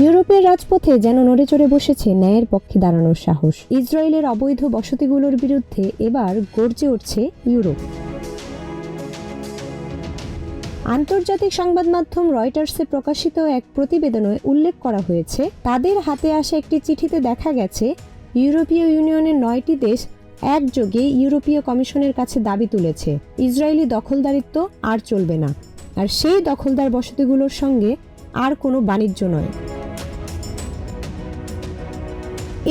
ইউরোপের রাজপথে যেন নড়েচড়ে বসেছে ন্যায়ের পক্ষে দাঁড়ানোর সাহস। ইসরায়েলের অবৈধ বসতিগুলোর বিরুদ্ধে এবার গর্জে উঠছে ইউরোপ। আন্তর্জাতিক সংবাদ মাধ্যম রয়টার্সে প্রকাশিত এক প্রতিবেদনে উল্লেখ করা হয়েছে, তাদের হাতে আসা একটি চিঠিতে দেখা গেছে ইউরোপীয় ইউনিয়নের 9টি দেশ একযোগে ইউরোপীয় কমিশনের কাছে দাবি তুলেছে ইসরায়েলি দখলদারিত্ব আর চলবে না, আর সেই দখলদার বসতিগুলোর সঙ্গে আর কোনো বাণিজ্য নয়।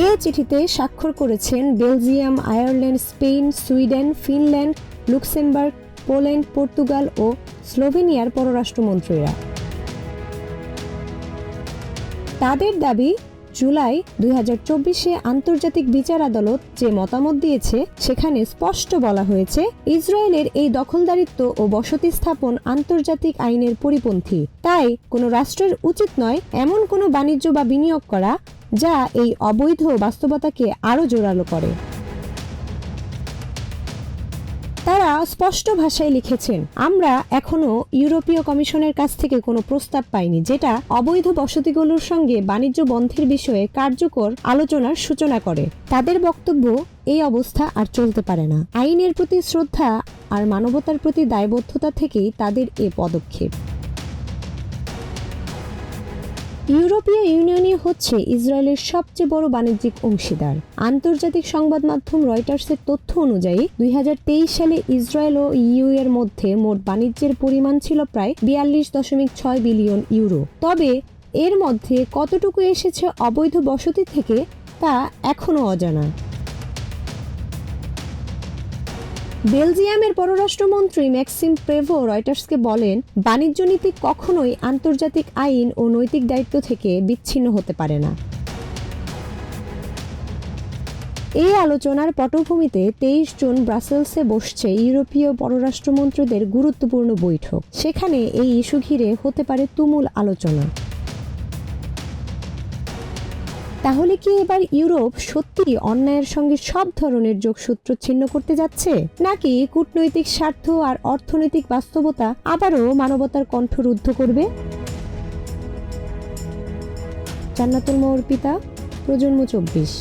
এ চিঠিতে স্বাক্ষর করেছেন Belgium, Ireland, Spain, Sweden, Finland, Luxembourg, Poland, Portugal ও স্লোভেনিয়ার পররাষ্ট্রমন্ত্রীরা। তাদের দাবি, জুলাই 2024-এ আন্তর্জাতিক বিচার আদালত যে মতামত দিয়েছে সেখানে স্পষ্ট বলা হয়েছে ইসরায়েলের এই দখলদারিত্ব ও বসতি স্থাপন আন্তর্জাতিক আইনের পরিপন্থী। তাই কোনো রাষ্ট্রের উচিত নয় এমন কোনো বাণিজ্য বা বিনিয়োগ করা যা এই অবৈধ বাস্তবতাকে আরও জোরালো করে। তারা স্পষ্ট ভাষায় লিখেছেন, আমরা এখনো ইউরোপীয় কমিশনের কাছ থেকে কোনো প্রস্তাব পাইনি যেটা অবৈধ বসতিগুলোর সঙ্গে বাণিজ্য বন্ধের বিষয়ে কার্যকর আলোচনার সূচনা করে। তাদের বক্তব্য, এই অবস্থা আর চলতে পারে না। আইনের প্রতি শ্রদ্ধা আর মানবতার প্রতি দায়বদ্ধতা থেকেই তাদের এ পদক্ষেপ। ইউরোপীয় ইউনিয়নই হচ্ছে ইসরায়েলের সবচেয়ে বড় বাণিজ্যিক অংশীদার। আন্তর্জাতিক সংবাদ মাধ্যম রয়টার্সের তথ্য অনুযায়ী 2023 সালে ইসরায়েল ও ইইউ এর মধ্যে মোট বাণিজ্যের পরিমাণ ছিল প্রায় 42.6 বিলিয়ন ইউরো। তবে এর মধ্যে কতটুকু এসেছে অবৈধ বসতি থেকে তা এখনও অজানা। বেলজিয়ামের পররাষ্ট্রমন্ত্রী ম্যাক্সিম প্রেভো রয়টার্সকে বলেন, বাণিজ্য নীতি কখনোই আন্তর্জাতিক আইন ও নৈতিক দায়িত্ব থেকে বিচ্ছিন্ন হতে পারে না। এই আলোচনার পটভূমিতে 23 জুন ব্রাসেলসে বসছে ইউরোপীয় পররাষ্ট্রমন্ত্রীদের গুরুত্বপূর্ণ বৈঠক। সেখানে এই ইস্যু ঘিরে হতে পারে তুমুল আলোচনা। তাহলে কি এবার ইউরোপ সত্যি অন্যায়ের সঙ্গে সব ধরনের যোগসূত্র ছিন্ন করতে যাচ্ছে, নাকি কূটনৈতিক স্বার্থ আর অর্থনৈতিক বাস্তবতা আবারও মানবতার কণ্ঠ রুদ্ধ করবে? জান্নাতুল অর্পিতা, প্রজন্ম 24।